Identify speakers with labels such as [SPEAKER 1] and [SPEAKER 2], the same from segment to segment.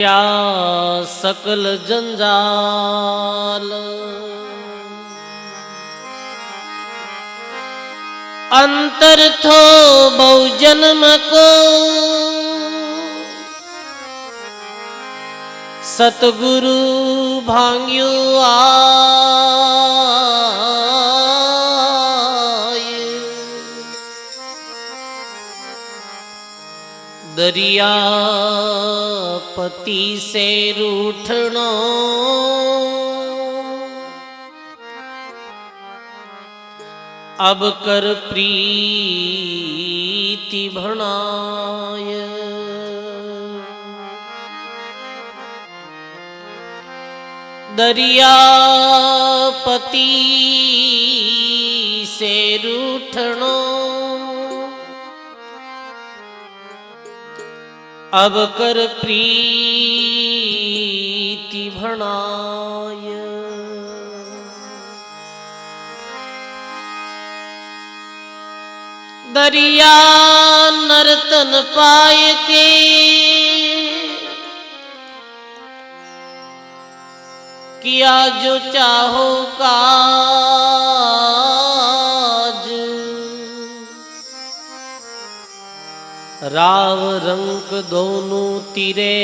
[SPEAKER 1] क्या सकल जंजाल अंतर थो बहु जन्म को सतगुरु भांग्यो आय दरिया पति से रूठनो अब कर प्रीति भणाय दरिया पति से रूठनो अब कर प्रीति भणाय दरिया नर्तन पाय के किया जो चाहो काज राव रंग दोनों तीरे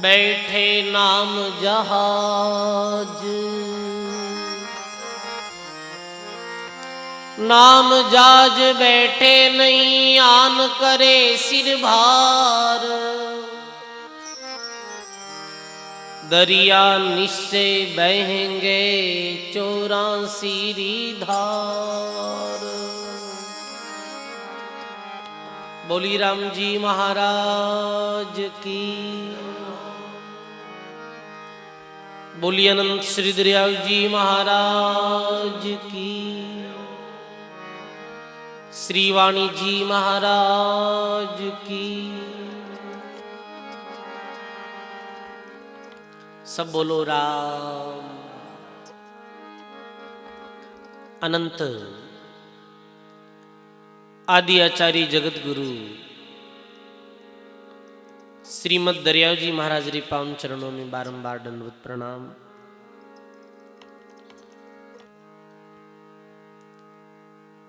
[SPEAKER 1] बैठे नाम जहाज नाम जाज बैठे नहीं आन करे सिर भार दरिया निश्चय बहेंगे 84 धार। बोली राम जी महाराज की। बोली अनंत श्री दरियाव जी महाराज की। श्री वाणी जी महाराज की। सब बोलो राम। अनंत आदि आचार्य जगत गुरु श्रीमद दरियाव जी महाराज री पावन चरणों में बारंबार दंडवत प्रणाम।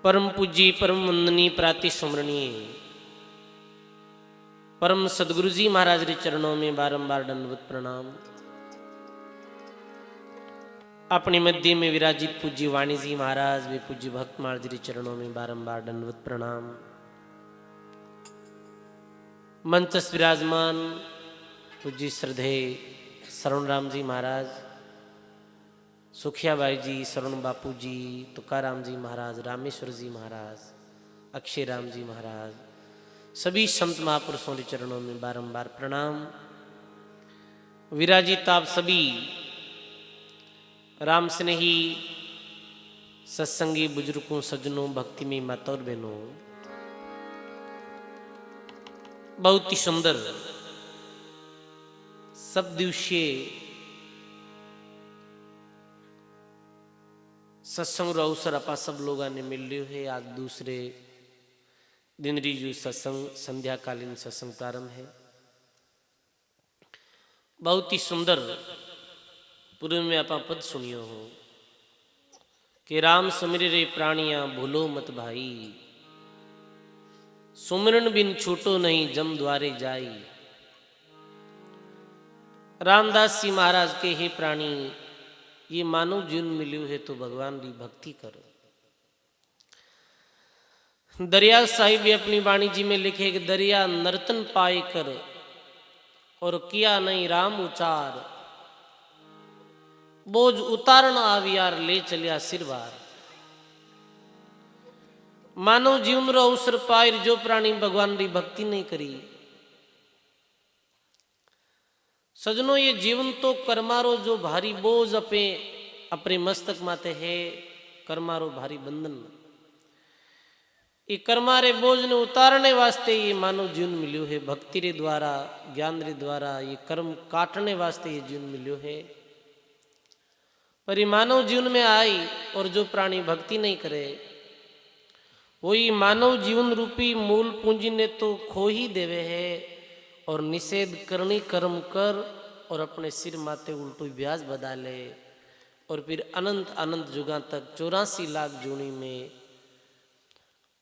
[SPEAKER 1] परम पूज्य परम वंदनीय प्राति स्मरणीय परम सदगुरु जी महाराज रे चरणों में बारंबार दंडवत प्रणाम। अपने मध्य में विराजित पूज्य वाणी जी महाराज वे पूज्य भक्तमाल जी रे चरणों में बारंबार दंडवत प्रणाम। मंचस विराजमान पूज्य श्रद्धे शरण राम जी महाराज, सुखिया भाई जी, शरण बापू जी, तुकाराम जी महाराज, रामेश्वर जी महाराज, अक्षय राम जी महाराज, सभी संत महापुरुषों के चरणों में बारंबार प्रणाम। विराजित आप सभी राम स्नेही सत्संगी बुजुर्गों, सज्जनों, भक्ति में माता और बहनों, बहुत ही सुंदर सब दिवसीय सत्संग रो अवसर अपा सब लोग ने मिल रहे है। आज दूसरे दिन री जो सत्संग संध्याकालीन सत्संग प्रारंभ है। बहुत ही सुंदर पूर्व में आप पद सुनियो हो कि राम सुमिर रे प्राणिया भूलो मत भाई, सुमिरन बिन छूटो नहीं जम द्वारे जाई। रामदास जी महाराज के हे प्राणी, ये मानव जीवन मिल्यो है तो भगवान की भक्ति करो। दरिया साहिब भी अपनी वाणी जी में लिखे कि दरिया नर्तन पाए कर और किया नहीं राम उचार, बोझ उतारण आवियार ले चलिया सिरवार। मानव जीवन रो अवसर पायर जो प्राणी भगवान की भक्ति नहीं करी। सजनो ये जीवन तो कर्मारो जो भारी बोझ अपने मस्तक माते है, कर्मारो भारी बंधन। ये कर्मारे बोझ ने उतारने वास्ते ये मानव जीवन मिल्यो है। भक्ति रे द्वारा, ज्ञान रे द्वारा ये कर्म काटने वास्ते ये जीवन मिल्यो है। पर ये मानव जीवन में आई और जो प्राणी भक्ति नहीं करे वही मानव जीवन रूपी मूल पूंजी ने तो खो ही देवे है और निषेध करनी कर्म कर और अपने सिर माथे उल्टू ब्याज बदा ले और फिर अनंत अनंत युगा तक 84 लाख जूनी में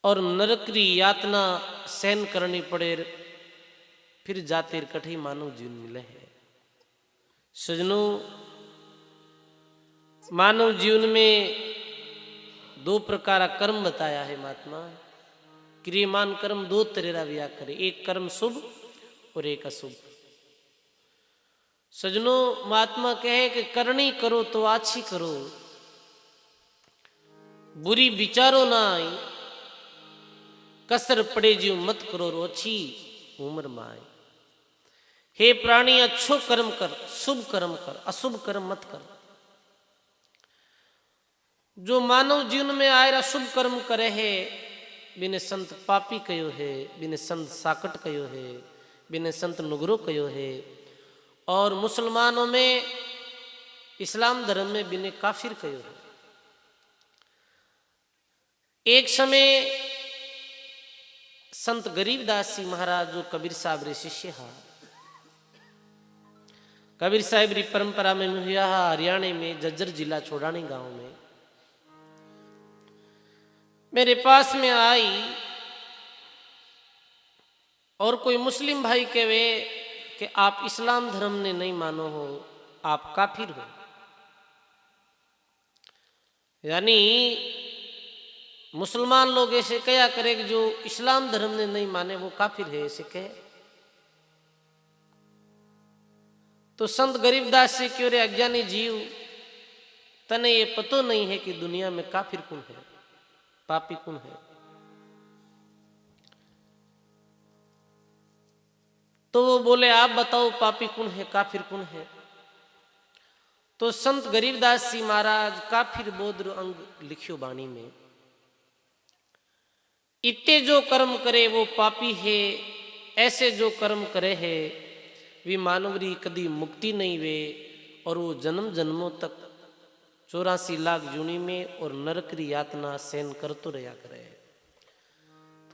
[SPEAKER 1] और नरकरी यातना सहन करनी पड़े, फिर जाते कठी मानव जीवन मिले है। सजनों, मानव जीवन में 2 प्रकार का कर्म बताया है महात्मा। क्रियमान कर्म 2 तरह व्या करे, एक कर्म शुभ और एक अशुभ। सजनों, महात्मा कहे कि करनी करो तो अच्छी करो, बुरी विचारो ना आई, कसर पड़े जीव मत करो रो अच्छी उम्र माए। हे प्राणी, अच्छो कर्म कर, शुभ कर्म कर, अशुभ कर्म मत कर। जो मानव जीवन में आयरा शुभ कर्म करे है, बिने संत पापी कयो है, बिने संत साकट कयो है, बिने संत नुगरो कयो है। और मुसलमानों में, इस्लाम धर्म में बिने काफिर कयो है। एक समय संत गरीबदास जी महाराज जो कबीर साहब रे शिष्य हा, कबीर साहब री परंपरा में हुआ हरियाणा में जज्जर जिला छोड़ानी गांव में मेरे पास में आई और कोई मुस्लिम भाई कहे कि आप इस्लाम धर्म ने नहीं मानो हो, आप काफिर हो। यानी मुसलमान लोग ऐसे कया करे कि जो इस्लाम धर्म ने नहीं माने वो काफिर है, ऐसे कहे। तो संत गरीबदास जी क्यों रे अज्ञानी जीव, तने ये पतो नहीं है कि दुनिया में काफिर कौन है, पापी कौन है। तो वो बोले आप बताओ पापी कौन है, काफिर कौन है। तो संत गरीबदास जी महाराज काफिर बोध अंग लिखियो बाणी में, इत्ते जो कर्म करे वो पापी है, ऐसे जो कर्म करे है वे मानवरी कदी मुक्ति नहीं वे, और वो जन्म जन्मों तक 84 लाख जूनी में और नरक की यातना सहन कर तो रहा करे।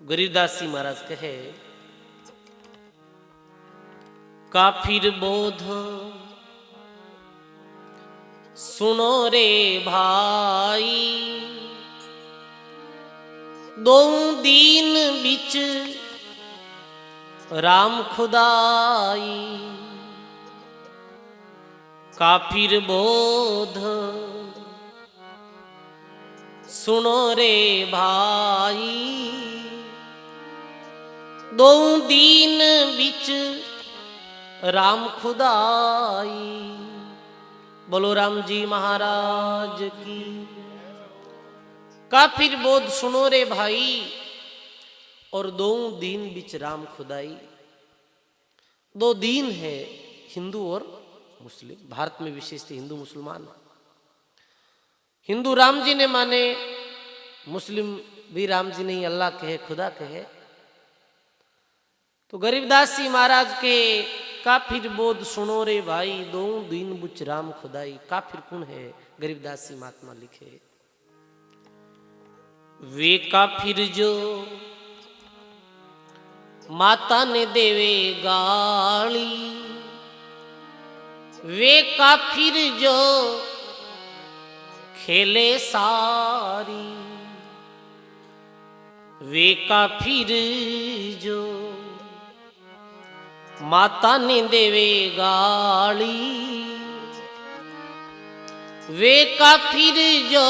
[SPEAKER 1] तो गरीबदास जी महाराज कहे, काफिर बोध सुनो रे भाई, 2 दीन बिच राम खुदाई। काफिर बोध सुनो रे भाई, 2 दीन बिच राम खुदाई। बोलो राम जी महाराज की। काफिर बोध सुनो रे भाई, और 2 दीन बिच राम खुदाई। 2 दीन है, हिंदू और मुस्लिम। भारत में विशेषतः हिंदू मुसलमान। हिंदू राम जी ने माने, मुस्लिम भी राम जी नहीं अल्लाह कहे, खुदा कहे। तो गरीबदास जी महाराज के काफिर बोध सुनो रे भाई, 2 दीन बिच राम खुदाई। काफिर कौन है, गरीबदास जी महात्मा लिखे, वे काफिर जो माता ने देवे गाली, वे काफिर जो खेले सारी, वे काफिर जो माता ने देवे गाली, वे काफिर जो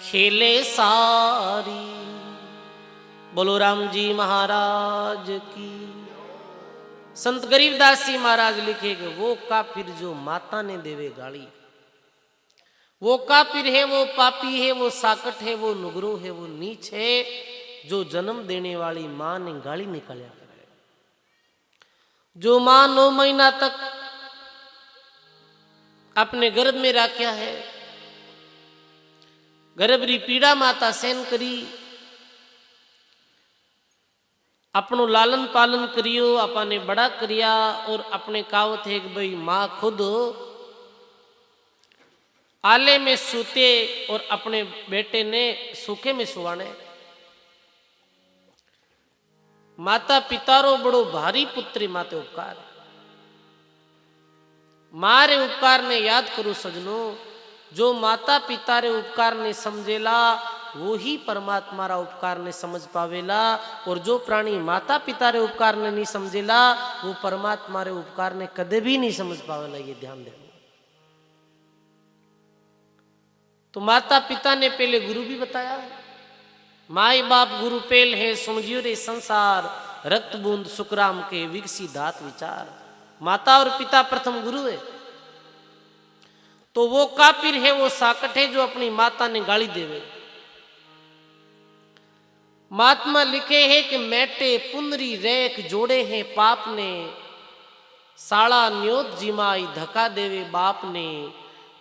[SPEAKER 1] खेले सारी। बोलो राम जी महाराज की। संत गरीबदास जी महाराज लिखेगे, वो काफिर जो माता ने देवे गाली, वो काफिर है, वो पापी है, वो साकट है, वो नुगरो है, वो नीच है, जो जन्म देने वाली मां ने गाली निकालिया करे। जो मां 9 महीना तक अपने गर्भ में रखा है, गर्भ री पीड़ा माता सहन करी, अपनो लालन पालन करियो, अपने बड़ा करिया, और अपने कावत है कि भाई माँ खुद आले में सूते और अपने बेटे ने सूखे में सुवाने। माता पितारो बड़ो भारी पुत्री माते उपकार। मारे उपकार ने याद करो सजनो, जो माता पिता रे उपकार ने समझेला वो ही परमात्मा रा उपकार ने समझ पावेला, और जो प्राणी माता पिता रे उपकार ने नहीं समझेला वो परमात्मा रे उपकार ने कदे भी नहीं समझ पावेला। ये ध्यान देना। तो माता पिता ने पहले गुरु भी बताया, माई बाप गुरु पेल है सुनजियो रे संसार, रक्त बूंद सुखराम के विकसी दात विचार। माता और पिता प्रथम गुरु है। तो वो कापिर है, वो साकट है जो अपनी माता ने गाली देवे। महात्मा लिखे हैं कि मैटे पुनरी रेख जोड़े हैं पाप ने, साड़ा न्योत जिमाई धक्का देवे बाप ने,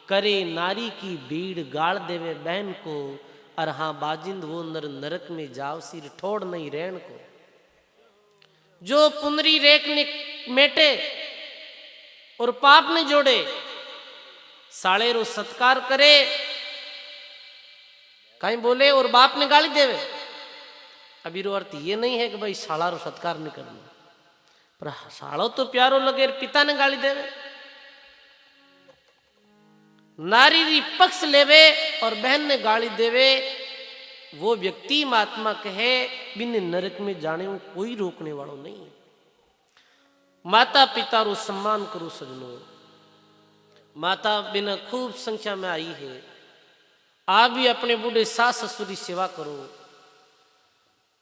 [SPEAKER 1] करे नारी की भीड़ गाड़ देवे बहन को, और हाँ बाजिंद वो नर नरक में जाओ सिर ठोड़ नहीं रहन को। जो पुनरी रेख ने मेटे और पाप ने जोड़े, साले रो सत्कार करे कहीं बोले और बाप ने गाली देवे। अभी रो अर्थ ये नहीं है कि भाई साला रो सत्कार नहीं करना, पर सालो तो प्यारो लगे पिता ने गाली देवे। नारी री पक्ष लेवे और बहन ने गाली देवे, वो व्यक्ति महात्मा कहे बिन नरक में जाने को कोई रोकने वालों नहीं। माता पिता रो सम्मान करो सजनो। माता बिना खूब संख्या में आई है। आप भी अपने बूढ़े सास ससुर की सेवा करो।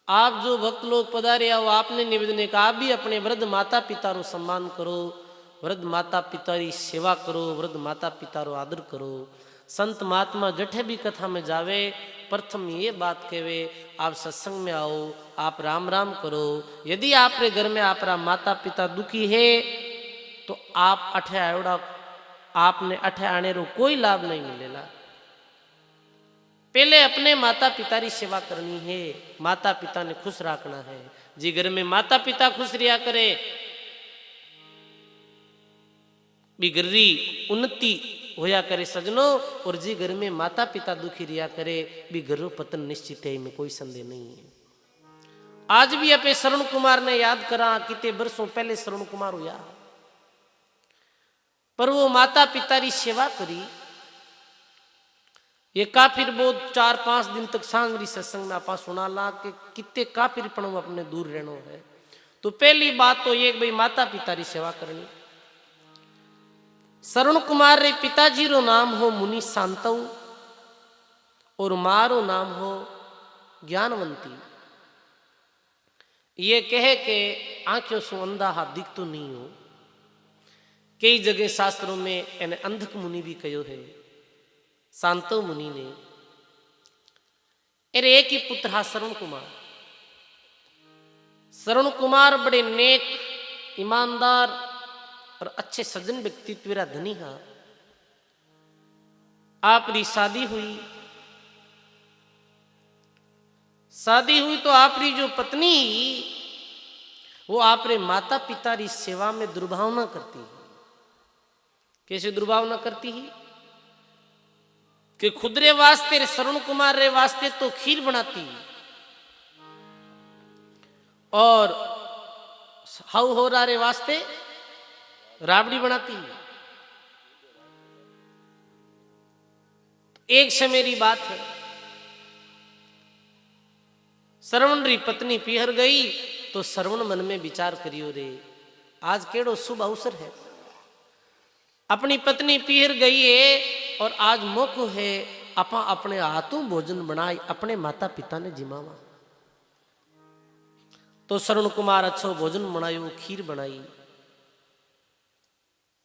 [SPEAKER 1] आप जो भक्त लोग पधारे आओ, आपने निवेदन का आप भी अपने वृद्ध माता पिता रो सम्मान करो, वृद्ध माता पिता की सेवा करो, वृद्ध माता पिता रो आदर करो। संत महात्मा जठे भी कथा में जावे प्रथम ये बात कहवे, आप सत्संग में आओ, आप राम राम करो। यदि आपके घर में आपरा माता पिता दुखी है तो आप अठे आयोड़ा आपने अठे आने रो कोई लाभ नहीं मिलेगा। पहले अपने माता पिता की सेवा करनी है, माता पिता ने खुश रखना है। जी घर में माता पिता खुश रिया करे भी घर री उन्नति होया करे सजनो, और जी घर में माता पिता दुखी रिया करे भी घर पतन निश्चित है, में कोई संदेह नहीं है। आज भी अपने श्रवण कुमार ने याद करा, कितने वर्षों पहले श्रवण कुमार हुआ, पर वो माता पिता की सेवा करी। ये काफिर बहुत 4-5 दिन तक सांगरी सत्संग में आप सुना ला कि कितने काफिर पण अपने दूर रहना है। तो पहली बात तो ये भाई माता पिता की सेवा करनी। श्रवण कुमार रे पिताजी रो नाम हो मुनि शांतव और मारो नाम हो ज्ञानवंती। ये कहे के आंखों से अंधा हाथ दिख तो नहीं हो। कई जगह शास्त्रों में एने अंधक मुनि भी कहो है। शांतव मुनि ने अरे एक ही पुत्र हा श्रवण कुमार। श्रवण कुमार बड़े नेक ईमानदार और अच्छे सज्जन व्यक्तित्व रा धनी हा। आपरी शादी हुई तो आपरी जो पत्नी वो आपरे माता पिता री सेवा में दुर्भावना करती है। कैसे दुर्भावना करती है कि खुदरे वास्ते श्रवण कुमार रे वास्ते तो खीर बनाती और हाउ हो रे वास्ते राबड़ी बनाती। एक समय की बात है, श्रवण री पत्नी पीहर गई तो श्रवण मन में विचार करियो रे आज केड़ो शुभ अवसर है। अपनी पत्नी पीहर गई है और आज मौको है अपा अपने हाथों भोजन बनाए अपने माता पिता ने जिमावा। तो श्रवण कुमार अच्छो भोजन बनायो, खीर बनाई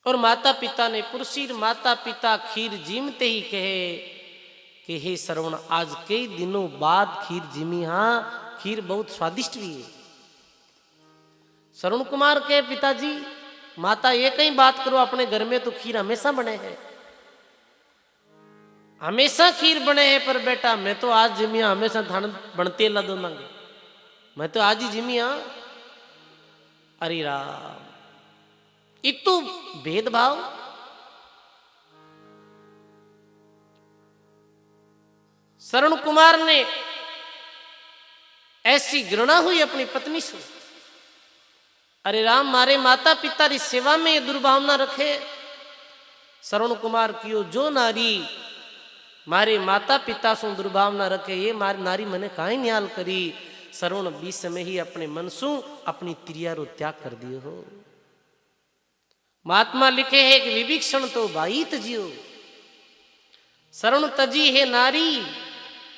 [SPEAKER 1] और माता पिता ने पुरसीर माता पिता खीर जीमते ही कहे कि हे श्रवण आज कई दिनों बाद खीर जिमी। हाँ खीर बहुत स्वादिष्ट भी है। श्रवण कुमार के पिताजी माता ये कहीं बात करो अपने घर में तो खीर हमेशा बने हैं, हमेशा खीर बने हैं, पर बेटा मैं तो आज जिमिया हमेशा धान बनते ला दो मांगे, मैं तो आज ही जिमिया। अरे राम इतु भेदभाव। श्रवण कुमार ने ऐसी घृणा हुई अपनी पत्नी से। अरे राम मारे माता पिता री सेवा में दुर्भावना रखे। श्रवण कुमार कियो जो नारी मारे माता पिता सु दुर्भावना रखे ये मारी नारी मने काई न्याल करी। श्रवण बीस समय ही अपने मन सु अपनी त्रिया रो त्याग कर दियो हो। महात्मा लिखे है कि विभीषण तो भाई तजियो, श्रवण तजी है नारी,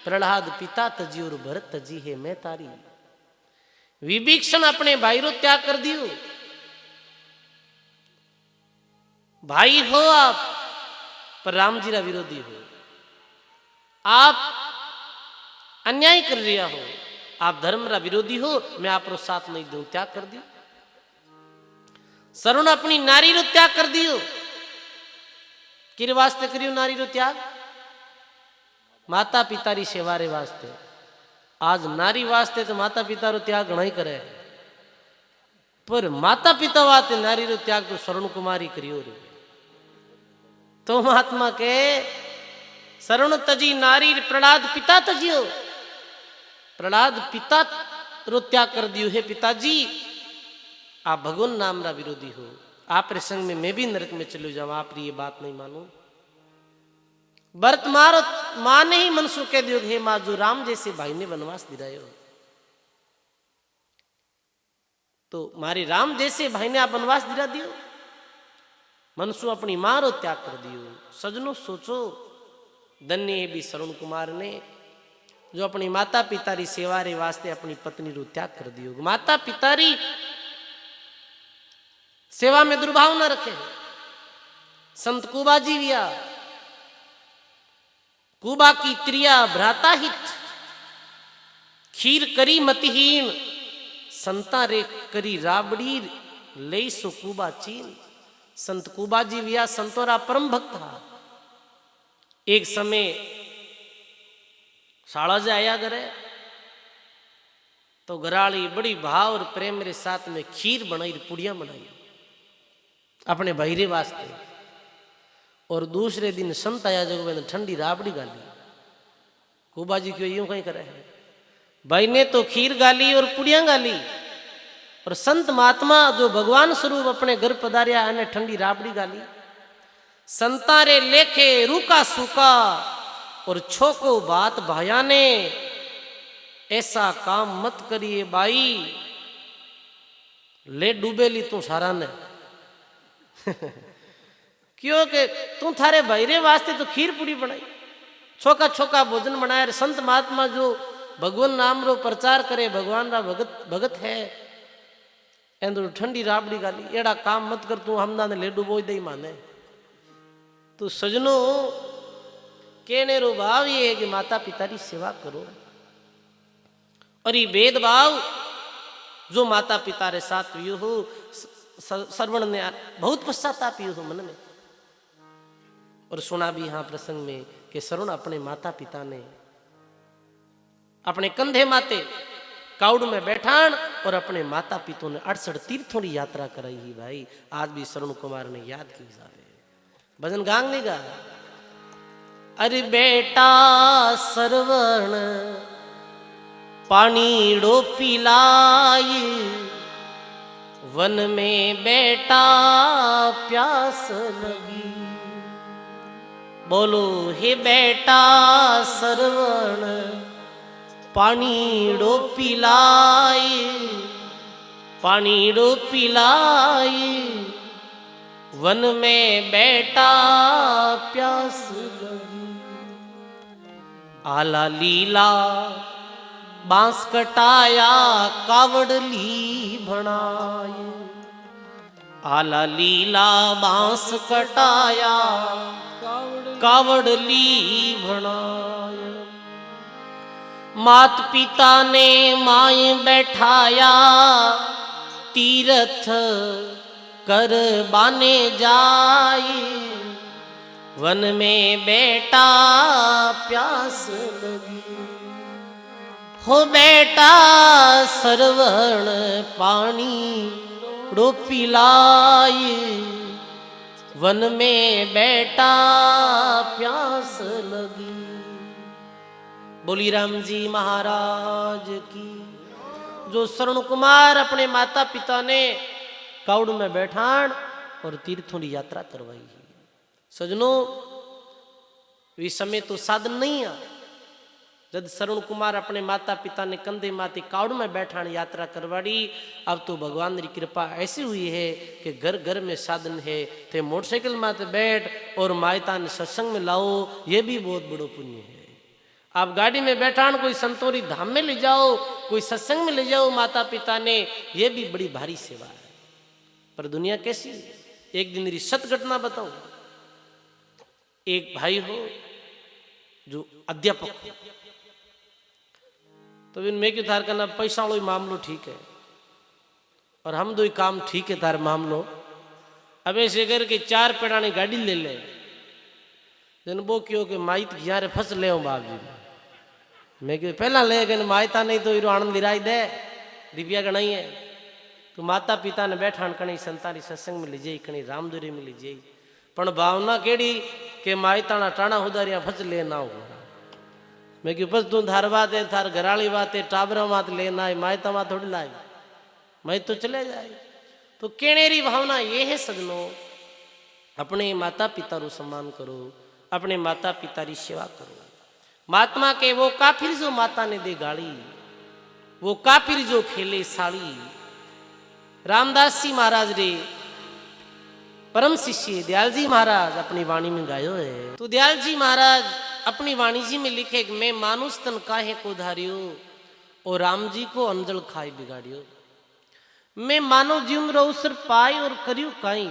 [SPEAKER 1] प्रहलाद पिता तजियो और भरत तजी है मैं तारी। विभीषण अपने भाई रो त्याग कर दियो। भाई हो आप पर राम जी रा विरोधी हो, आप अन्याय कर रिया हो, आप धर्म रा विरोधी हो, मैं आप रो साथ नहीं दूं, त्याग कर दियो। श्रवण अपनी नारी रो त्याग कर दियो। किरे वास्ते करियो नारी रो त्याग? माता पिता री सेवा रे वास्ते। आज नारी वास्ते तो माता पिता रो त्याग घणा ही करे, पर माता पिता वास्ते नारी रो त्याग तो श्रवण कुमारी करियो रे। तो महात्मा के श्रवण तजी नारी, प्रहलाद पिता तजियो। प्रहलाद पिता रो त्याग कर दियो है। पिताजी आप भगवान नाम रा विरोधी हो, आप रे संग में मैं भी नरक में चलो जाऊं, आप री ये बात नहीं मानो। भरत मारो मां ने ही मनसु कह दियो हे मां जो राम जैसे भाई ने वनवास दिलायो, तो मारे राम जैसे भाई ने आप वनवास दिला दियो। मनसु अपनी मां रो त्याग कर दियो। सजनो सोचो, धन्य है भी श्रवण कुमार ने जो अपनी माता पिता री सेवा रे वास्ते अपनी पत्नी रो त्याग कर दियो। माता पिता री सेवा में दुर्भाव न रखे। संत कुबा जी विया, कुबा की त्रिया भ्राता हित, खीर करी मतिहीन, संता रे करी राबड़ी ले सो कुबा चीन। संत कुबा जी विया संतोरा परम भक्त था। एक समय शाला जे आया करे तो घराली बड़ी भाव और प्रेम रे साथ में खीर बनाई, पुड़िया बनाई अपने भैरे वास्ते। और दूसरे दिन संत आया जब मैंने ठंडी राबड़ी गाली। कुबा जी क्यों यूं कहीं करे है? भाई ने तो खीर गाली और पुड़िया गाली, और संत महात्मा जो भगवान स्वरूप अपने घर पधारिया ने ठंडी राबड़ी गाली। संता रे लेखे रूका सूका और छोको बात भाया ने, ऐसा काम मत करिए बाई, ले डूबेली तू सारा ने। क्योंकि तू थारे भैरे वास्ते तो खीर पूरी बनाई, छोका छोका भोजन बनाए। संत महात्मा जो भगवान नाम रो प्रचार करे, भगवान रा भगत है, एंदो ठंडी राबड़ी गाली। एड़ा काम मत कर तू हमदा ने ले डूबो दई माने। तो सजनो कहने रो भाव ये है कि माता पिता की सेवा करो। और ये भेदभाव जो माता पिता रे साथ हुई हो, श्रवण ने बहुत पश्चाताप हो मन में। और सुना भी यहाँ प्रसंग में कि श्रवण अपने माता पिता ने अपने कंधे माते काउड में बैठान और अपने माता पिता ने 68 तीर्थों की यात्रा कराई ही। भाई आज भी श्रवण कुमार ने याद की सारे भजन गांग नहीं गा। अरे बेटा श्रवण पानी डो पिलाई, वन में बेटा प्यास लगी। बोलो हे बेटा श्रवण पानी डो पिलाई, पानी डो पिलाई, वन में बेटा प्यास लगी। आला लीला बांस कटाया कावड़ ली भणाय, आला लीला बांस कटाया कावड़ ली भणाय। मात पिता ने माय बैठाया, तीरथ कर बाने जाई, वन में बेटा प्यास लगी। हो बेटा श्रवण पानी डो पिलाई, वन में बेटा प्यास लगी। बोली राम जी महाराज की। जो श्रवण कुमार अपने माता पिता ने कावड़ में बैठान और तीर्थों की यात्रा करवाई। सजनों वे समय तो साधन नहीं है। जब श्रवण कुमार अपने माता पिता ने कंधे माते कावड़ में बैठान यात्रा करवाड़ी, अब तो भगवान की कृपा ऐसी हुई है कि घर घर में साधन है। थे मोटरसाइकिल माते बैठ और मायता ने सत्संग में लाओ, ये भी बहुत बड़ो पुण्य है। आप गाड़ी में बैठान कोई संतोरी धाम में ले जाओ, कोई सत्संग में ले जाओ माता पिता ने, ये भी बड़ी भारी सेवा है। पर दुनिया कैसी, एक दिन मेरी सत घटना बताऊं। एक भाई हो जो अध्यापक हो, तो मैं क्यों थार करना पैसा वालों मामलो ठीक है और हम दो ही काम ठीक है तार मामलो। अब ऐसे करके 4 पेड़ानी गाड़ी ले ले, जन वो क्यों कि माइत घियारे फंस ले बाप जी। मैं क्यों पहला ले गए मायता नहीं तो हीरो आनंद लिराई दे रिपिया गणाई है। तो माता पिता ने बैठान कणी संतारी सत्संग में ले जाई, कणी रामदुरी में ले जाई, पण भावना केड़ी के मायताना टाणा उदारिया फंस ले ना हो। मैं क्यों बस तू धार बात है, थार घराली बात है, टाबरा मात लेना है, मायता मात थोड़ी लाई, मैं तो चले जाए। तो केणेरी भावना ये है सजनों, अपने माता पिता रो सम्मान करो, अपने माता पिता री सेवा करो। महात्मा के वो काफिर जो माता ने दे गाड़ी, वो काफिर जो खेले साड़ी। रामदास जी महाराज रे परम शिष्य दयाल जी महाराज अपनी वाणी में गायो है। तो दयाल जी महाराज अपनी वाणी जी में लिखे, मैं मानुष तन काहे को धारियो और राम जी को अंजल खाई बिगाड़ियो। मैं मानव जीवन रो अवसर पाई और करियो काई।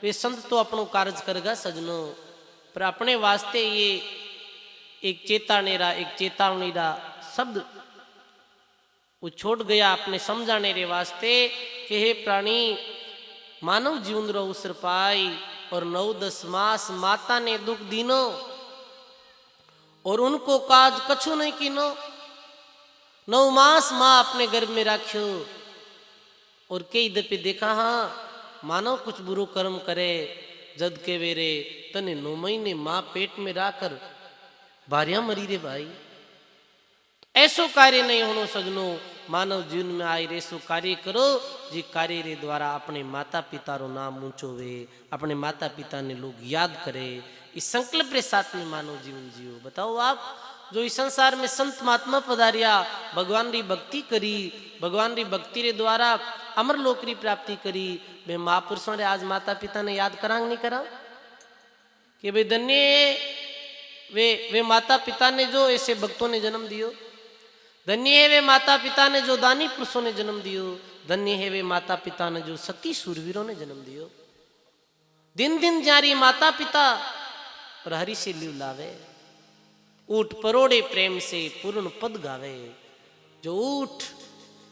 [SPEAKER 1] वे संत तो अपनो कार्य करेगा सजनों, पर अपने वास्ते ये एक चेतावनी रा शब्द वो छोड़ गया अपने समझाने रे वास्ते कि हे प्राणी, मानव जीवन रो अवसर पाई और 9-10 मास माता ने दुख दीनो और उनको काज कछु नहीं कीनो। 9 मास माँ अपने गर्भ में राख्यो और कई दफे देखा हाँ मानव कुछ बुरो कर्म करे जद के वेरे तने 9 महीने माँ पेट में राकर भारिया मरी रे भाई। ऐसो कार्य नहीं होनो सजनों, मानव जीवन में आई रेसो कार्य करो जी कार्य रे द्वारा अपने माता पिता रो नाम ऊंचो वे, अपने माता पिता ने लोग याद करे। इस संकल्प के साथ में मानव जीवन जियो। बताओ आप जो इस संसार में संत महात्मा पधारिया, भगवान री भक्ति करी, भगवान री भक्ति रे द्वारा अमर लोक री प्राप्ति करी, वे महापुरुषों रे आज माता पिता ने याद करांग नहीं करा कि वे धन्य वे माता पिता ने जो ऐसे भक्तों ने जन्म दियो। धन्य है वे माता पिता ने जो दानी पुरुषों ने जन्म दियो। धन्य है वे माता पिता ने जो सती सूरवीरों ने जन्म दियो। दिन दिन जारी माता पिता और हरि से लिव लावे, ऊठ परोड़े प्रेम से पूर्ण पद गावे। जो ऊठ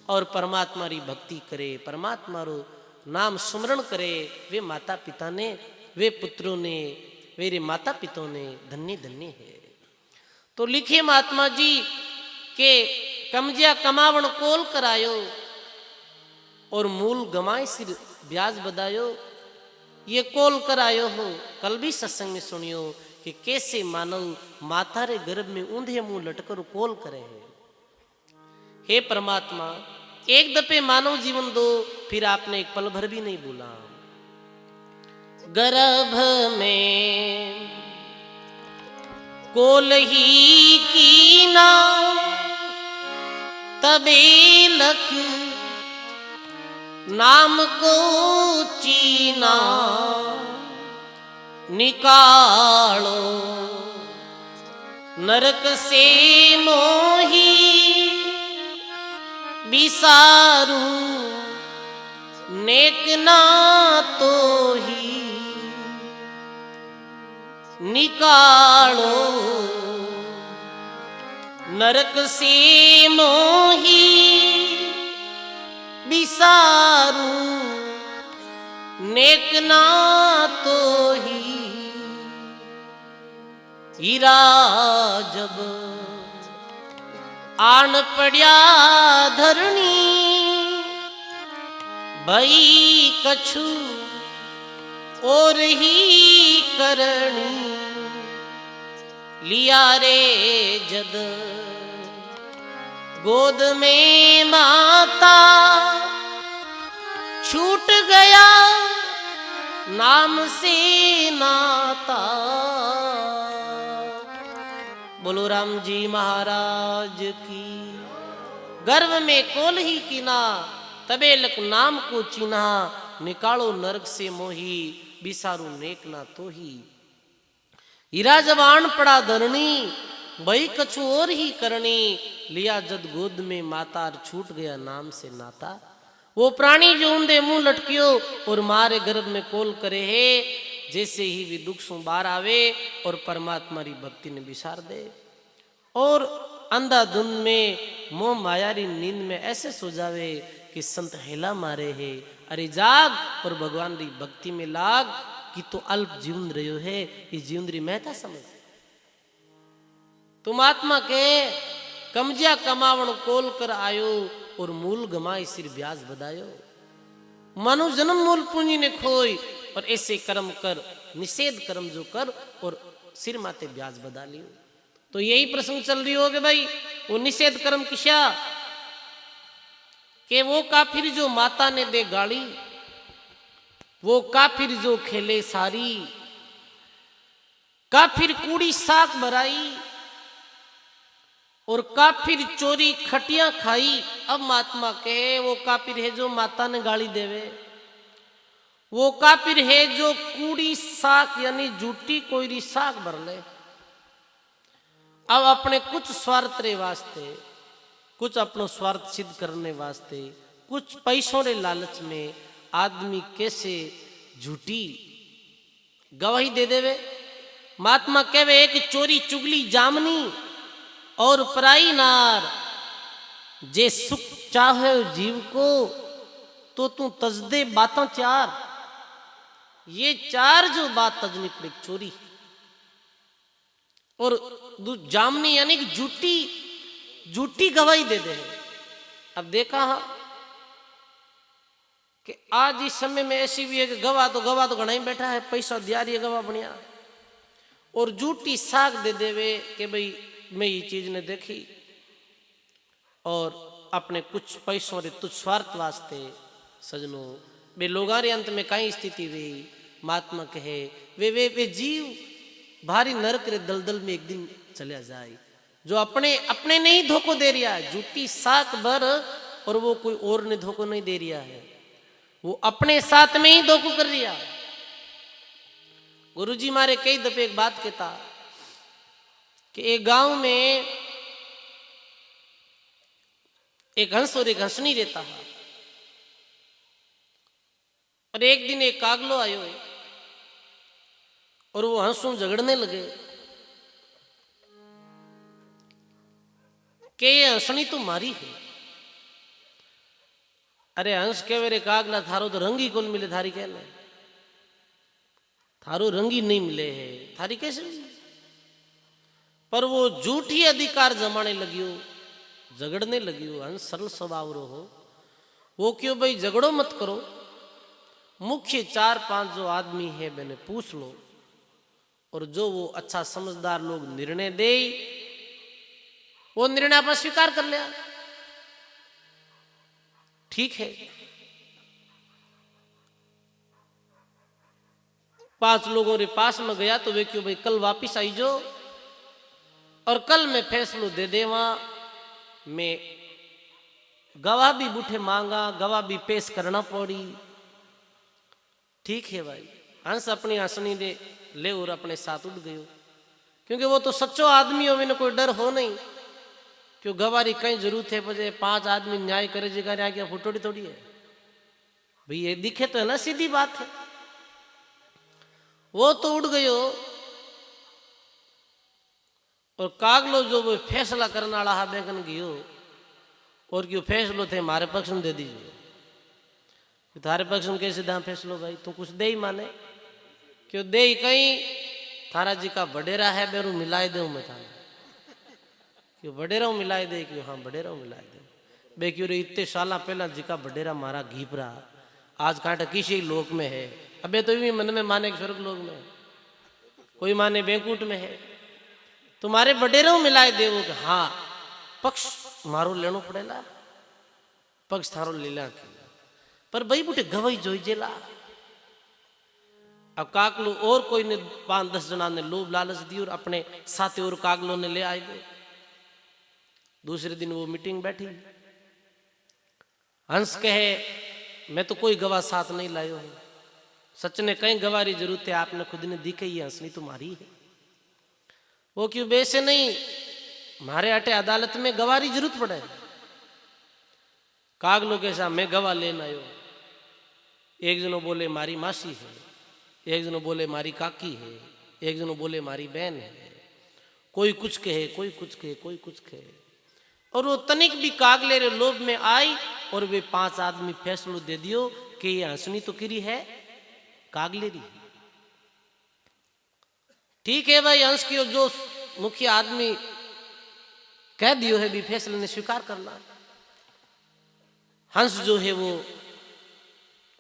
[SPEAKER 1] और परमात्मा री भक्ति करे, परमात्मा रो नाम सुमरण करे, वे माता पिता ने, वे पुत्रों ने, मेरे माता पिता ने धन्य धन्य है। तो लिखे महात्मा जी के कमजिया कमावण कोल करायो और मूल गमाए सिर ब्याज बदायो। ये कोल करायो हो, कल भी सत्संग में सुनियो कि कैसे मानव माता रे गर्भ में ऊंधे मुंह लटकर कोल करे है। हे परमात्मा, एक दफे मानव जीवन दो, फिर आपने एक पल भर भी नहीं बोला। गर्भ में कोल ही की ना तबे लख नाम को चीना। निकालो नरक से मोही बिसारू नेक ना तो ही। निकालो नरक से मोही बिसारू नेक ना तो ही। हीरा जब आन पड़या धरणी भई कछु और ही करणी। लिया रे जद गोद में माता छूट गया नाम से नाता। बोलो राम जी महाराज की। गर्भ में कोल ही कीना, तबे लक नाम को चिन्हा। निकालो नरक से मोही, बिसारू नेक ना तो ही। हीरा जवान पड़ा धरणी, भई कछु और ही करनी। लिया जद गोद में माता, छूट गया नाम से नाता। वो प्राणी जो ऊंधे मुंह लटकियो और मारे गर्भ में कोल करे है, जैसे ही भी दुख सु बाहर आवे और परमात्मा री भक्ति ने बिसार दे। और अंधाधुन में मोह मायारी नींद में ऐसे सो जावे कि संत हेला मारे है, अरे जाग और भगवान री भक्ति में लाग कि तो अल्प जीवन रहो है, इस जीवन री महता समझ। तुम आत्मा के कमजिया कमावण कोल कर आयो और मूल गमाई सिर ब्याज बदायो। मानो जन्म मूल पूंजी ने खोई और ऐसे कर्म कर, निषेध कर्म जो कर और सिर माते ब्याज बदा लियो। तो यही प्रसंग चल रही होगे भाई, वो निषेध कर्म किया कि वो काफिर जो माता ने दे गाली, वो काफिर जो खेले सारी, काफिर कूड़ी साख भराई और काफिर चोरी खटिया खाई। अब महात्मा कहे वो काफिर है जो माता ने गाली देवे, वो काफिर है जो कूड़ी साख यानी झूठी कोई साख भर ले। अब अपने कुछ स्वार्थ रे वास्ते, कुछ अपनो स्वार्थ सिद्ध करने वास्ते, कुछ पैसों रे लालच में आदमी कैसे झूठी गवाही दे देवे। महात्मा कहवे एक चोरी चुगली जामनी और पराई नार, जे सुख चाहे जीव को तो तू तजदे बातें चार। ये चार जो बात तजनी पड़ी, चोरी और जामनी यानी कि झूठी गवाही दे दे। अब देखा कि आज इस समय में ऐसी भी है कि गवाह तो घना ही बैठा है, पैसा दिया रही है गवाह बढ़िया, और झूठी साख दे देवे कि भाई मैं ये चीज ने देखी, और अपने कुछ पैसों रे तुझ स्वार्थ वास्ते सजनों वे लोगां रे अंत में कई स्थिति हुई। महात्मा कहे वे जीव भारी नरक रे दलदल में एक दिन चला जाए, जो अपने नहीं धोखो दे रिया है, झूठी साख भर, और वो कोई और ने धोखो नहीं दे रिया है, वो अपने साथ में ही धोखो कर रिया है। गुरुजी मारे कई दफे एक बात कहता कि एक गांव में एक हंस और एक हंसनी रहता है, और एक दिन एक कागलो आयो और वो हंसों झगड़ने लगे कि ये हंसनी तो मारी है। अरे हंस के वे कागला थारो तो रंग ही कौन मिले, थारी कहना थारो रंग ही नहीं मिले है, थारी कैसे मिले? पर वो झूठी अधिकार जमाने लगियो, झगड़ने लगियो। हंस सरल स्वभाव रो हो, वो क्यों भाई झगड़ो मत करो, मुख्य 4-5 जो आदमी है मैंने पूछ लो, और जो वो अच्छा समझदार लोग निर्णय दे वो निर्णय आप स्वीकार कर लिया, ठीक है। 5 लोगों के पास में गया तो वे क्यों भाई कल वापिस आई जो, और कल मैं फैसलो दे देवा। मैं गवाह भी बूठे मांगा, गवाह भी पेश करना पड़ी, ठीक है भाई। हंस अपनी हंसनी दे ले और अपने साथ उठ गयो, क्योंकि वो तो सच्चो आदमी हो, मैंने कोई डर हो नहीं, क्यों गवारी कहीं जरूरत है बजे 5 आदमी न्याय करे जगह क्या फुटोड़ी थोड़ी है भाई, ये दिखे तो है ना, सीधी बात है। वो तो उड़ गयो, और कागलो जो वो फैसला करने वाला है बैंकन गयो, और क्यों फैसलो थे हमारे पक्ष में दे दीजिए। थारे पक्ष में कैसे दाम फैसलो भाई, तू कुछ दे ही माने, क्यों दे ही कहीं थारा जी का बडेरा है बेरू मिलाए दे मैं थाने, क्यों बडेरा मिलाए दे, क्यों हाँ बडेरा मिलाए दे बे, क्यों रे इतने साल पहला जी का बडेरा मारा घीप रहा, आज कांटा किसी लोक में है। अबे तो भी मन में माने स्वर्ग लोक में, कोई माने बैंकुट में है, तुम्हारे बडेरों मिलाए दे वो, हाँ पक्ष मारो लेनो पड़ेगा, पक्ष थारो लीला की। पर भाई बुटे गवाई जोई जेला। अब कागलो और कोई ने 5-10 जना ने लोभ लालच दी और अपने साथी और कागलों ने ले आए गए। दूसरे दिन वो मीटिंग बैठी, हंस कहे मैं तो कोई गवाह साथ नहीं लायो हूं, सच ने कहीं गवारी जरूरत है, आपने खुद ने दिखाई है, हंसनी तुम्हारी है। वो क्यों बेसे नहीं, मारे अटे अदालत में गवारी जरूरत पड़े। कागलो के साथ मैं गवाह लेना आयो। एक जनो बोले मारी मासी है, एक जनो बोले मारी काकी है, एक जनो बोले मारी बहन है। कोई कुछ कहे, कोई कुछ कहे, कोई कुछ कहे। और वो तनिक भी कागले रे लोभ में आई और वे 5 आदमी फैसलो दे दियो कि ये हंसनी तो किरी है कागलेरी। ठीक है भाई, हंस की जो मुख्य आदमी कह दियो है भी फैसले ने स्वीकार करना। हंस जो है वो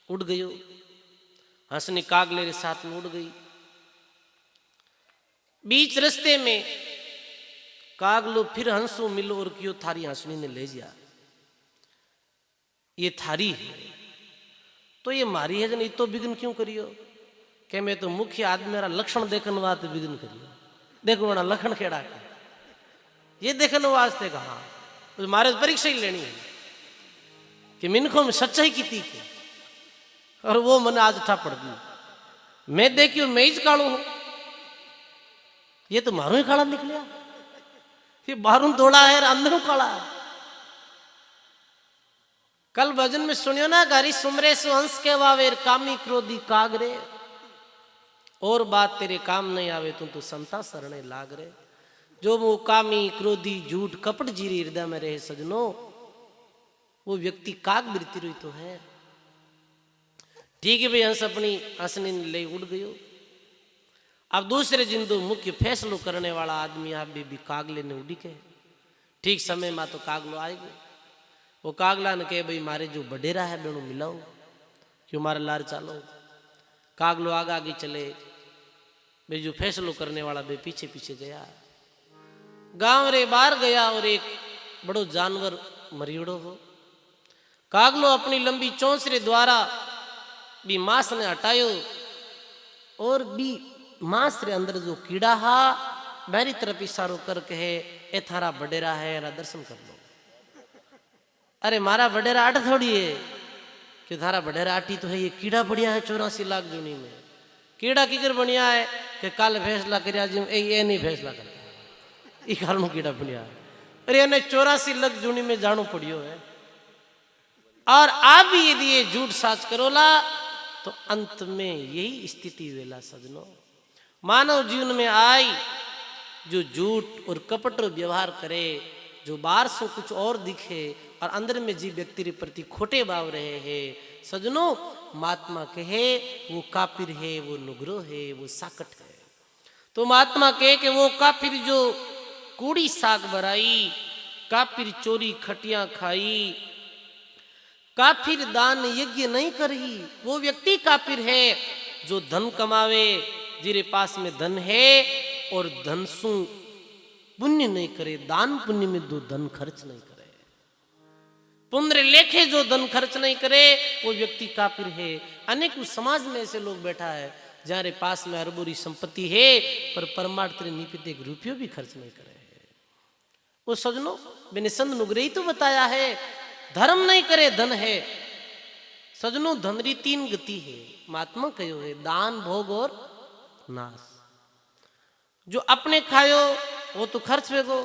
[SPEAKER 1] उड़ गयो, हंसनी कागले रे साथ में उड़ गई। बीच रास्ते में कागलो फिर हंसो मिलो और क्यों थारी हंसनी ने ले जा, ये थारी है तो ये मारी है जन, ये तो बिगन क्यों करियो। के मैं तो मुख्य आदमी मेरा लक्षण देखने वास्ते बिगन करियो, देखो ना लक्षण खेड़ा है, ये देखने वास्ते कहा तो मारे परीक्षा ही लेनी है कि मिनखों में सच्चाई की थी के। और वो मन आज ठा पड़ गई, मैं देखियो मैं ही काड़ू हूं, ये तो मारू ही काला निकलिया, ये बाहरों थोड़ा है अंदरों काला है। कल भजन में सुनियो ना, गारी सुमरे सु हंस के वावेर कामी क्रोधी कागरे, और बात तेरे काम नहीं आवे तुम तो संता सरणे लाग रे। जो वो कामी क्रोधी झूठ कपट जीरी हृदय में रहे सजनो, वो व्यक्ति काग वृत्ति रही तो है। ठीक है भाई, हंस अपनी हंसनी ले उड़ गयो। अब दूसरे दिन तो मुख्य फैसलो करने वाला आदमी आप भी कागले ने उड़ी के ठीक समय में तो कागलो आएगा। वो कागला ने कहे भाई मारे जो बडेरा है बेणु मिलाओ, क्यों मारे लार चालो। कागलो आगे आगे चले, भाई जो फैसलो करने वाला भाई पीछे पीछे गया। गांव रे बाहर गया और एक बड़ो जानवर मरीड़ो हो। कागलो अपनी लंबी चोंच रे द्वारा भी मांस ने हटायो और भी मांस रे अंदर जो कीड़ा हा मेरी तरफ इशारो कर कहे ए थारा बडेरा है, दर्शन कर लो। अरे मारा बडेरा आठ थोड़ी है कि थारा बडेरा आटी तो है, ये कीड़ा बढ़िया है 84 लाख जूनी में। कीड़ा किकर बढ़िया है कि कल फैसला कर ये नहीं फैसला करता, ये कारण कीड़ा बढ़िया है। अरे इन्हें 84 लाख जूनी में जानो पड़ियो है। और आप भी यदि ये झूठ साच करोला तो अंत में यही स्थिति वेला सजनो। मानव जीवन में आई जो झूठ और कपट व्यवहार करे, जो बाहर से कुछ और दिखे और अंदर में जी व्यक्ति के प्रति खोटे भाव रहे हैं सजनो, महात्मा कहे वो कापिर है, वो नुगरो है, वो साकट है। तो महात्मा कहे कि वो कापिर जो कूड़ी साग बराई, कापिर चोरी खटियां खाई, काफिर दान यज्ञ नहीं करी, वो व्यक्ति काफिर है जो धन कमावे, जिरे पास में धन है और धन सु पुण्य नहीं करे, दान पुण्य में दो धन खर्च नहीं करे, पुण्य लेखे जो धन खर्च नहीं करे वो व्यक्ति काफिर है। अनेक समाज में ऐसे लोग बैठा है जारे पास में अरबोरी संपत्ति है पर परमार्थ निपित एक रुपयो भी खर्च नहीं करे है। वो सजनो मैंने संत नुगरे तो बताया है, धर्म नहीं करे धन है सजनो, धन री 3 गति है। महात्मा कहो है दान भोग और नाश। जो अपने खायो वो तो खर्च वेगो,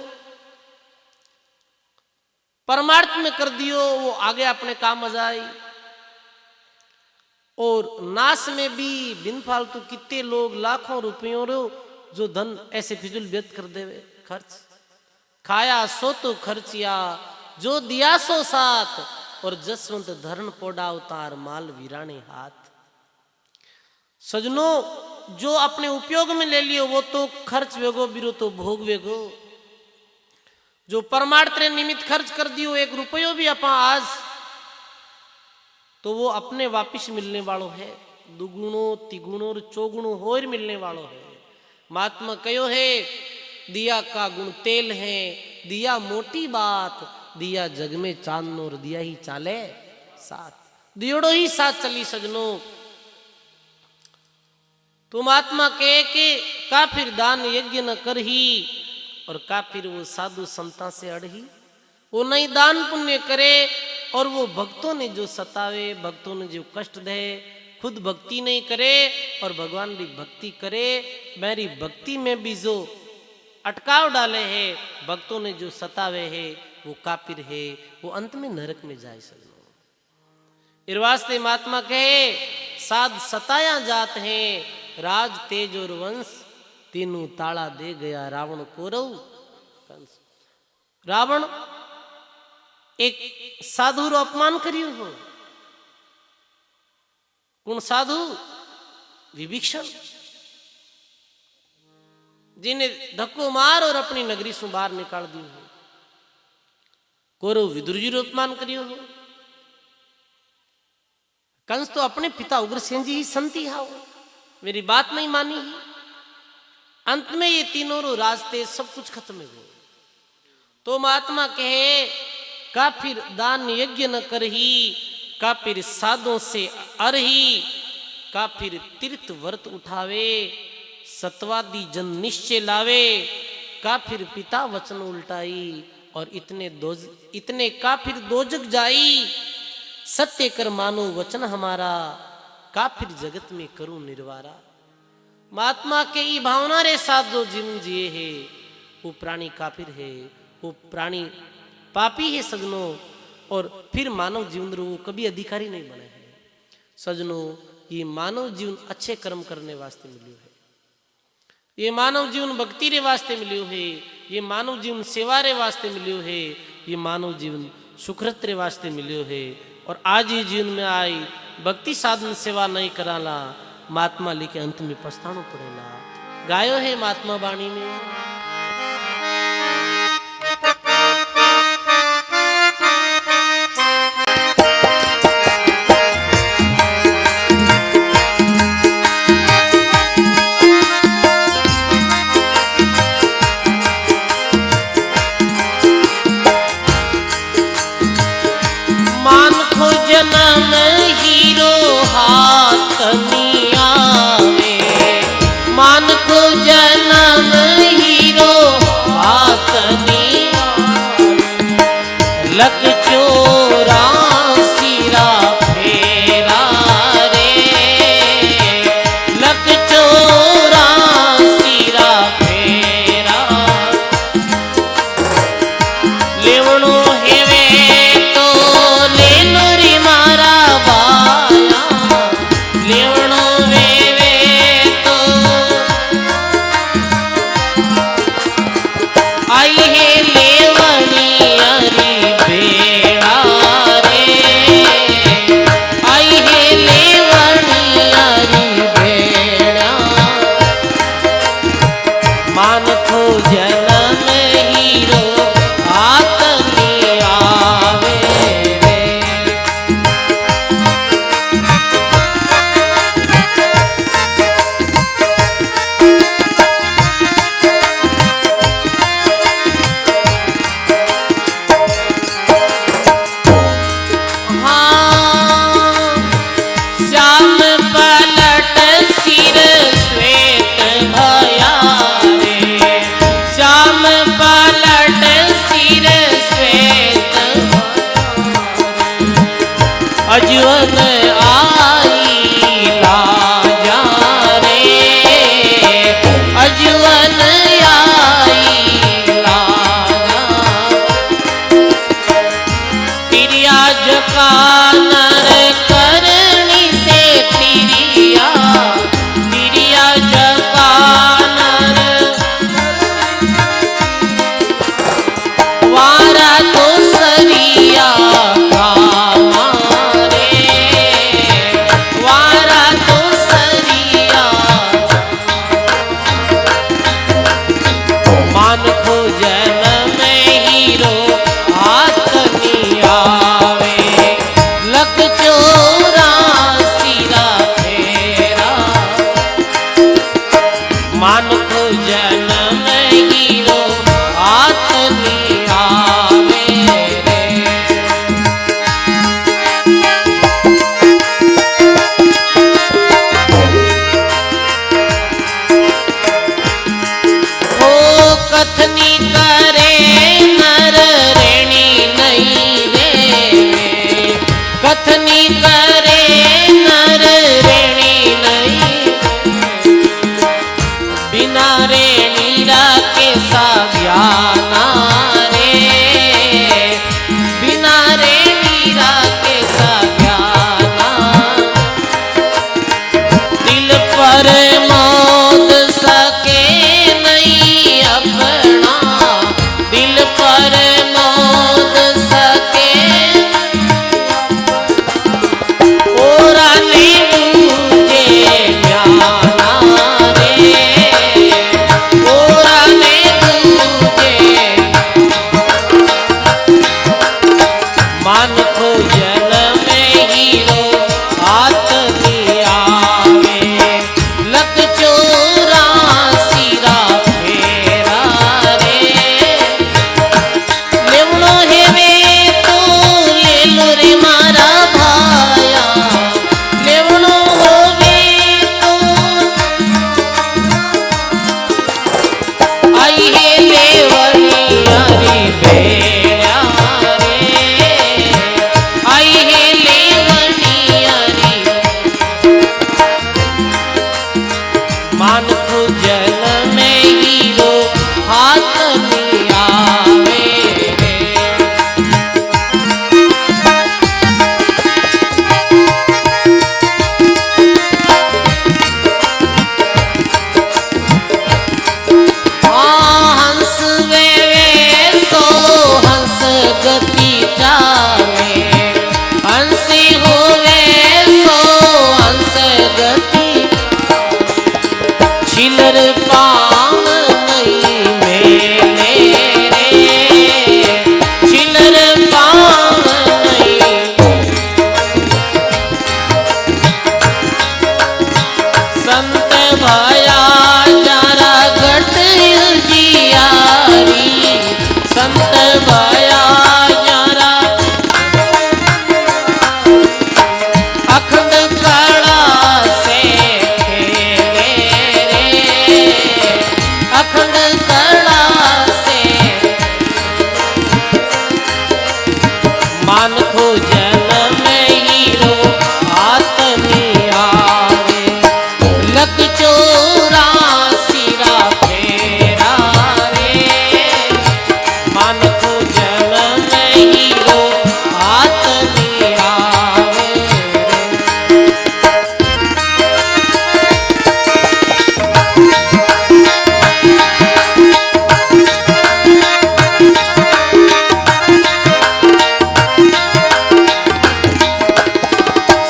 [SPEAKER 1] परमार्थ में कर दियो वो आगे अपने काम आ जाए, और नाश में भी बिन फालतू कितने लोग लाखों रुपयों रो जो धन ऐसे फिजूल व्यर्थ कर देवे खर्च। खाया सो तो खर्चिया, जो दिया सो साथ, और जसवंत धरण पोडा उतार माल वीराने हाथ। सजनो जो अपने उपयोग में ले लियो वो तो खर्च वेगो, बिरो तो भोग वेगो। जो परमार्थ रे निमित्त खर्च कर दियो 1 रुपयो भी अपा आज तो वो अपने वापिस मिलने वालों है, दुगुणों तिगुणों और चौगुणों होर मिलने वालों है। महात्मा कहो है दिया का गुण तेल है, दिया मोटी बात, दिया जग में चांदनो और दिया ही चाले साथ। दियोड़ो ही साथ चली सजनों। तुम आत्मा कहे कि काफिर दान यज्ञ न कर ही, और काफिर वो साधु संता से अड़ही, वो नहीं दान पुण्य करे और वो भक्तों ने जो सतावे, भक्तों ने जो कष्ट दे, खुद भक्ति नहीं करे और भगवान भी भक्ति करे, मेरी भक्ति में भी जो अटकाव डाले हैं, भक्तों ने जो सतावे है, वो काफिर है, वो अंत में नरक में जाए सजनों। इस वास्ते महात्मा कहे साध सताया जात हैं, राज तेज और वंश तीनों ताड़ा दे गया रावण कौरव कंस। रावण एक साधु रो अपमान करियो हो, कौन साधु? विभीषण, जिन्हें धक्को मार और अपनी नगरी से बाहर निकाल दियो हो। कौरव विदुर जी रो अपमान करियो हो। कंस तो अपने पिता उग्रसेन जी ही संती हाओ, मेरी बात नहीं मानी ही। अंत में ये तीनों रो रास्ते सब कुछ खत्म हो। तो महात्मा कहे काफिर दान यज्ञ न करही, काफिर साधों से अरही, काफिर तीर्थ व्रत उठावे, सतवादी जन निश्चय लावे, काफिर पिता वचन उल्टाई, और इतने काफिर दोजग जाई, सत्य कर मानो वचन हमारा, काफिर जगत में करूं निर्वारा। महात्मा के ई भावना रे साथ जो जीवन जिए है, वो प्राणी काफिर है, वो प्राणी पापी है सजनों, और फिर मानव जीवन रो कभी अधिकारी नहीं बने है सजनों। ये मानव जीवन अच्छे कर्म करने वास्ते मिलियो है, ये मानव जीवन भक्ति रे वास्ते मिलियो है, ये मानव जीवन सेवा रे वास्ते मिलियो है, ये मानव जीवन सुखरत रे वास्ते मिलियो है। और आज ये जीवन में आई भक्ति साधन सेवा नहीं कराला, महात्मा लेके अंत में पछतानो पड़ेला। गायो है महात्मा वाणी में, मान खो जन्म हीरो हाथ नहीं आवे, मान खो जन्म ही करे नर रेणी नहीं, बिना रेणी राके साव्याना रे, बिना रेणी राके साव्याना। दिल पर मोद सके नहीं अपना, दिल पर मोद सके ओरा ने दूजे ज्ञाना रे, ओरा ने दूजे। मान को जन्म में हीरो आत्मी आवे, लक चौरासी रा फेरा रे। लेवणो हेवे तो ले लो रे मारा भाया, लेवणो होवे तो आई है लेवनी हरी बेड़ा रे, आई है लेवनी हरी। मान को जन्म में हीरो हाथ में आवे रे। हंस वेवे सो हंस गति चाले, हंसी होवे सो हंस गति। छिलर पांव नहीं मेले रे, छिलर पांव नहीं। संत भया जरा घट जियारी, संत भया जरा अखंड कला से खेले रे, अखंड कला से। मान को जन्म हीरो आत्मी आवे, लक चौरासी रा फेरा रे। मान को जन्म हीरो आत्मी आवे रे।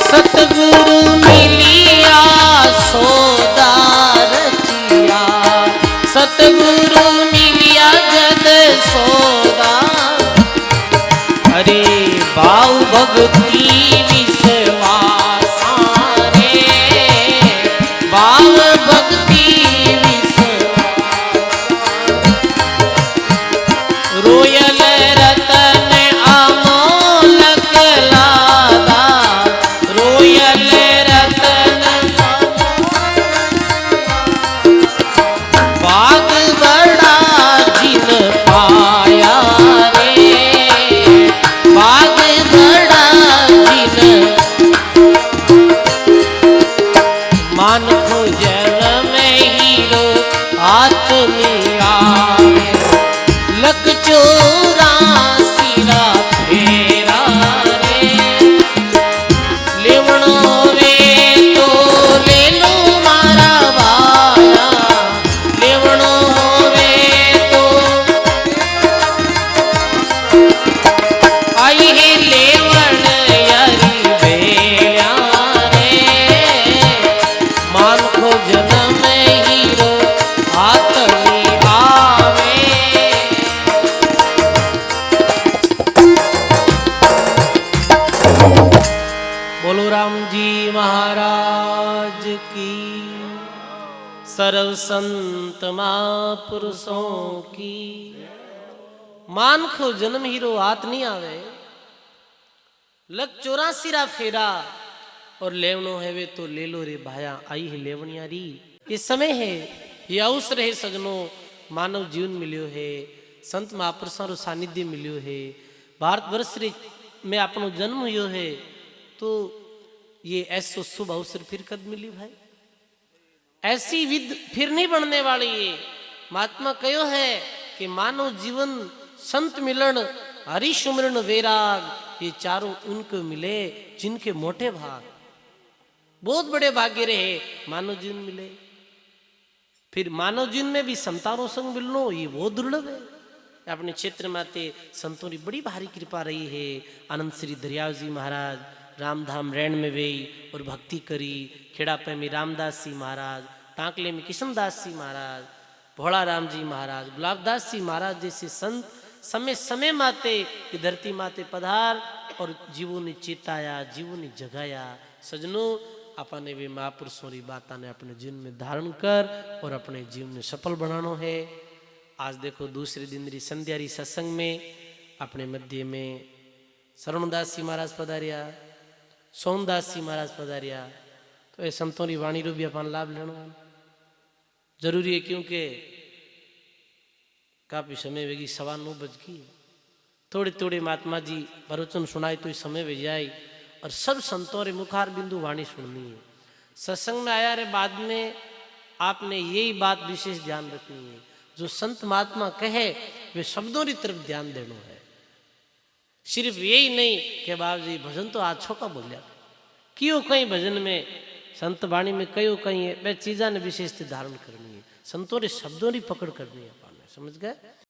[SPEAKER 1] सतगुरु मिलिया सोदार रचिया, सतगुरु मिलिया जग सोदा। अरे बाऊ भक्ति विश्वासा रे, बाऊ भक्ति विश्वास। रोयल रतन अमोलक लादा, रोयल रतन बाग बड़ा जिन पाया रे, बाग बड़ा जिन। मान को जन्म हीरो आत्मी आवे, लक चौरासी रा फेरा रे। लेवणो वे तो ले लो मारा भाया, लेवणो वे तो आई है लेवण यारी बेड़ा रे। मान को जन्म हीरो आत्मी आवे। बोलो राम जी महाराज की, सर्व संत महापुरुषों की। मान को जन्म हीरो आत नहीं आवे, लग 84 रा फेरा और लेवनो है वे तो ले लो रे भाया, आई है लेवनियारी। ये समय है, ये अवसर है सजनो, मानव जीवन मिलियो है, संत महापुरुषों रो सानिध्य मिलियो है, भारत वर्ष में आपनो जन्म हुयो है। तो ये ऐसो शुभ अवसर फिर कद मिली भाई, ऐसी विद फिर नहीं बनने वाली। ये महात्मा कहो है कि मानव जीवन संत मिलन हरि सुमरण वैराग, ये चारों उनको मिले जिनके मोटे भाग, बहुत बड़े भाग्य रहे मानव जीवन मिले। फिर मानव जीवन में भी संतानों संग मिलनो ये बहुत दुर्लभ है। अपने क्षेत्र में आते संतों की बड़ी भारी कृपा रही है। आनंद श्री दरियाव जी महाराज रामधाम रैन में वे और भक्ति करी। खेड़ापे में रामदास जी महाराज, टांकले में किशनदास जी महाराज, भोला राम जी महाराज, गुलाबदास जी महाराज जैसे संत समय समय माते कि धरती माते पधार और जीवों ने चेताया, जीवों ने जगाया। सजनों अपने वे महापुरुषों की बात ने अपने जीवन में धारण कर और अपने जीवन में सफल बनाना है। आज देखो दूसरे दिन री संध्या री सत्संग में अपने मध्य में शरणदास जी महाराज पधारिया, सोमदास जी महाराज पधारिया। तो ये संतों की वाणी रो भी अपन लाभ लेना जरूरी है, क्योंकि काफी समय वेगी 9:15 बज गई। थोड़े थोड़े महात्मा जी प्रवचन सुनाए तो समय वे जाए और सब संतों रे मुखार बिंदु वाणी सुननी है। सत्संग में आया रे बाद में आपने यही बात विशेष ध्यान रखनी है, जो संत महात्मा कहे वे शब्दों की तरफ ध्यान देना है। सिर्फ यही नहीं कि बाबू जी भजन तो आज छोका बोलिया क्यों, कहीं भजन में संत वाणी में कई कहीं है वे चीज़ा ने विशेष धारण करनी है। संतों रे शब्दों की पकड़ करनी है, समझ गए।